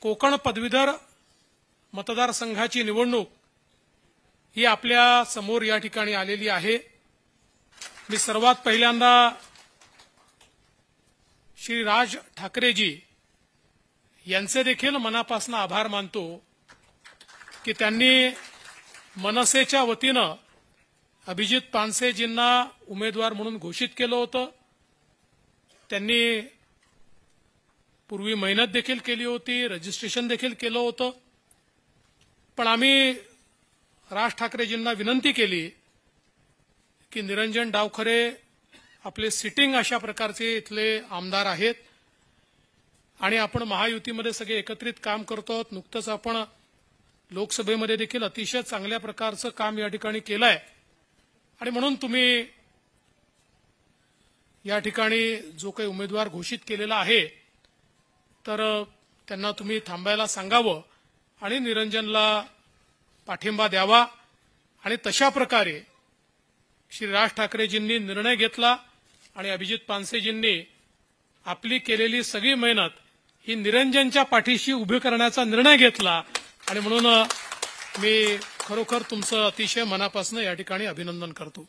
कोकण पदवीधर मतदारसंघाची निवडणूक ही आपल्या समोर या ठिकाणी आलेली आहे। मी सर्वात पहिल्यांदा श्री राज ठाकरेजी यांचे देखील मनापासून आभार मानतो की त्यांनी मनसेच्या वतीनं अभिजित पानसेजींना उमेदवार म्हणून घोषित केलं होतं। त्यांनी पूर्वी मेहनत देखील केली होती, रजिस्ट्रेशन देखील केलं होतं, पण आम्ही राज ठाकरेजींना विनंती केली की निरंजन डावखरे आपले सिटिंग अशा प्रकारचे इथले आमदार आहेत आणि आपण महायुतीमध्ये सगळे एकत्रित काम करतो आहोत। नुकतंच आपण लोकसभेमध्ये देखील अतिशय चांगल्या प्रकारचं काम या ठिकाणी केलंय आणि म्हणून तुम्ही या ठिकाणी जो काही उमेदवार घोषित केलेला आहे तर त्यांना तुम्ही थांबायला सांगावं आणि निरंजनला पाठिंबा द्यावा। आणि तशा प्रकारे श्री राज ठाकरेजींनी निर्णय घेतला आणि अभिजित पानसेजींनी आपली केलेली सगळी मेहनत ही निरंजनच्या पाठीशी उभी करण्याचा निर्णय घेतला आणि म्हणून मी खरोखर तुमचं अतिशय मनापासून या ठिकाणी अभिनंदन करतो।